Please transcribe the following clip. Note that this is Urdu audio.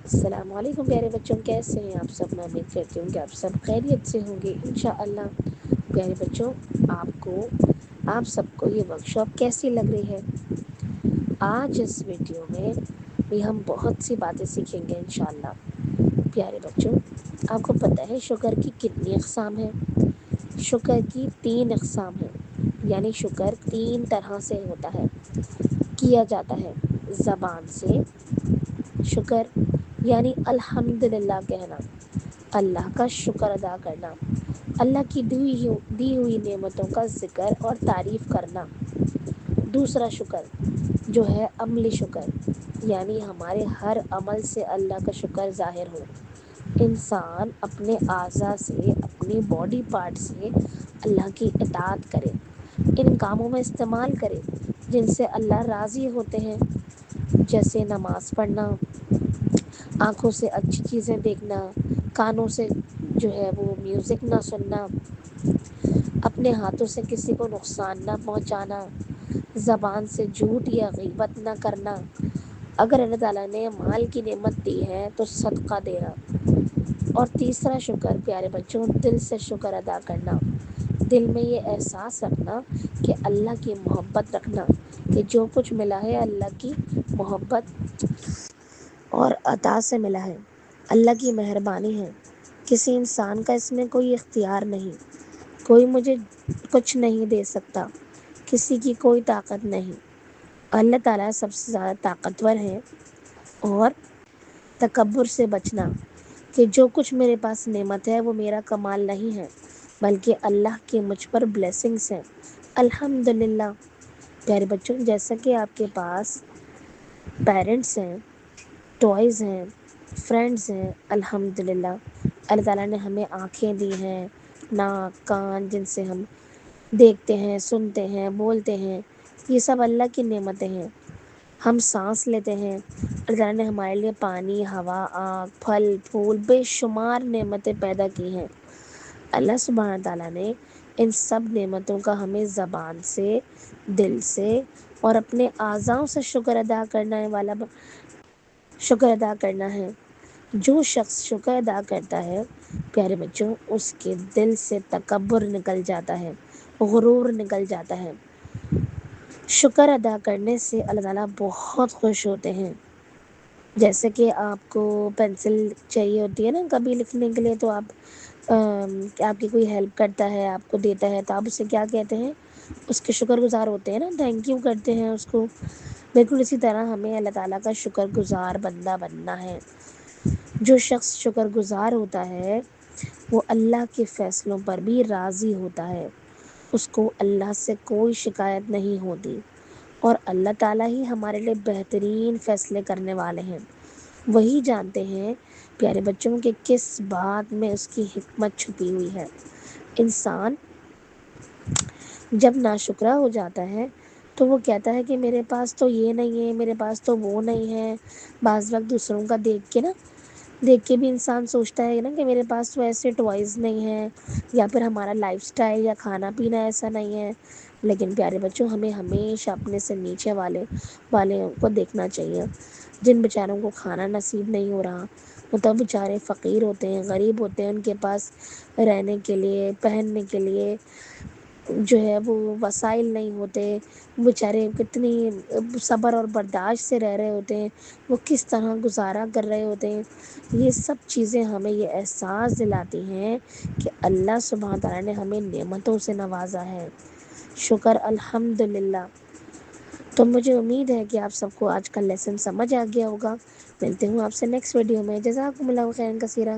السلام علیکم پیارے بچوں، کیسے ہیں آپ سب؟ میں امید کرتی ہوں کہ آپ سب خیریت سے ہوں گے انشاءاللہ۔ پیارے بچوں، آپ سب کو یہ ورکشاپ کیسی لگ رہی ہے؟ آج اس ویڈیو میں بھی ہم بہت سی باتیں سیکھیں گے انشاءاللہ۔ پیارے بچوں، آپ کو پتہ ہے شکر کی کتنی اقسام ہیں؟ شکر کی 3 اقسام ہیں، یعنی شکر 3 طرح سے ہوتا ہے، کیا جاتا ہے۔ زبان سے شکر یعنی الحمدللہ کہنا، اللہ کا شکر ادا کرنا، اللہ کی دی ہوئی نعمتوں کا ذکر اور تعریف کرنا۔ دوسرا شکر جو ہے عملی شکر، یعنی ہمارے ہر عمل سے اللہ کا شکر ظاہر ہو۔ انسان اپنے اعضاء سے، اپنی باڈی پارٹ سے اللہ کی اطاعت کرے، ان کاموں میں استعمال کرے جن سے اللہ راضی ہوتے ہیں، جیسے نماز پڑھنا، آنکھوں سے اچھی چیزیں دیکھنا، کانوں سے جو ہے وہ میوزک نہ سننا، اپنے ہاتھوں سے کسی کو نقصان نہ پہنچانا، زبان سے جھوٹ یا غیبت نہ کرنا۔ اگر اللہ تعالیٰ نے مال کی نعمت دی ہے تو صدقہ دینا۔ اور تیسرا شکر پیارے بچوں، دل سے شکر ادا کرنا، دل میں یہ احساس رکھنا کہ اللہ کی محبت رکھنا، کہ جو کچھ ملا ہے اللہ کی محبت اور عطا سے ملا ہے، اللہ کی مہربانی ہے، کسی انسان کا اس میں کوئی اختیار نہیں، کوئی مجھے کچھ نہیں دے سکتا، کسی کی کوئی طاقت نہیں، اللہ تعالیٰ سب سے زیادہ طاقتور ہے۔ اور تکبر سے بچنا، کہ جو کچھ میرے پاس نعمت ہے وہ میرا کمال نہیں ہے، بلکہ اللہ کی مجھ پر بلیسنگز ہیں، الحمدللہ۔ پیارے بچوں، جیسا کہ آپ کے پاس پیرنٹس ہیں، ٹوائز ہیں، فرینڈز ہیں، الحمدللہ۔ اللہ تعالیٰ نے ہمیں آنکھیں دی ہیں، ناک، کان، جن سے ہم دیکھتے ہیں، سنتے ہیں، بولتے ہیں، یہ سب اللہ کی نعمتیں ہیں۔ ہم سانس لیتے ہیں، اللہ تعالیٰ نے ہمارے لیے پانی، ہوا، آگ، پھل پھول، بے شمار نعمتیں پیدا کی ہیں۔ اللہ سبحانہ تعالیٰ نے ان سب نعمتوں کا ہمیں زبان سے، دل سے اور اپنے اعضاؤں سے شکر ادا کرنا ہے۔ جو شخص شکر ادا کرتا ہے پیارے بچوں، اس کے دل سے تکبر نکل جاتا ہے، غرور نکل جاتا ہے۔ شکر ادا کرنے سے اللہ تعالیٰ بہت خوش ہوتے ہیں۔ جیسے کہ آپ کو پینسل چاہیے ہوتی ہے نا کبھی لکھنے کے لیے، تو آپ کی کوئی ہیلپ کرتا ہے، آپ کو دیتا ہے، تو آپ اسے کیا کہتے ہیں؟ اس کے شکر گزار ہوتے ہیں نا، تھینک یو کرتے ہیں اس کو۔ بالکل اسی طرح ہمیں اللہ تعالیٰ کا شکر گزار بندہ بننا ہے۔ جو شخص شکر گزار ہوتا ہے وہ اللہ کے فیصلوں پر بھی راضی ہوتا ہے، اس کو اللہ سے کوئی شکایت نہیں ہوتی، اور اللہ تعالیٰ ہی ہمارے لیے بہترین فیصلے کرنے والے ہیں۔ وہی جانتے ہیں پیارے بچوں کہ کس بات میں اس کی حکمت چھپی ہوئی ہے۔ انسان جب ناشکرا ہو جاتا ہے تو وہ کہتا ہے کہ میرے پاس تو یہ نہیں ہے، میرے پاس تو وہ نہیں ہے۔ بعض وقت دوسروں کا دیکھ کے بھی انسان سوچتا ہے نا کہ میرے پاس تو ایسے ٹوائز نہیں ہیں، یا پھر ہمارا لائف سٹائل یا کھانا پینا ایسا نہیں ہے۔ لیکن پیارے بچوں، ہمیں ہمیشہ اپنے سے نیچے والوں کو دیکھنا چاہیے، جن بیچاروں کو کھانا نصیب نہیں ہو رہا، وہ تو بیچارے فقیر ہوتے ہیں، غریب ہوتے ہیں، ان کے پاس رہنے کے لیے، پہننے کے لیے جو ہے وہ وسائل نہیں ہوتے، بیچارے کتنی صبر اور برداشت سے رہ رہے ہوتے ہیں، وہ کس طرح گزارا کر رہے ہوتے ہیں۔ یہ سب چیزیں ہمیں یہ احساس دلاتی ہیں کہ اللہ سبحانہ تعالیٰ نے ہمیں نعمتوں سے نوازا ہے۔ شکر الحمدللہ۔ تو مجھے امید ہے کہ آپ سب کو آج کا لیسن سمجھ آ گیا ہوگا۔ ملتے ہوں آپ سے نیکسٹ ویڈیو میں۔ جزاکم اللہ خیرا کثیرا۔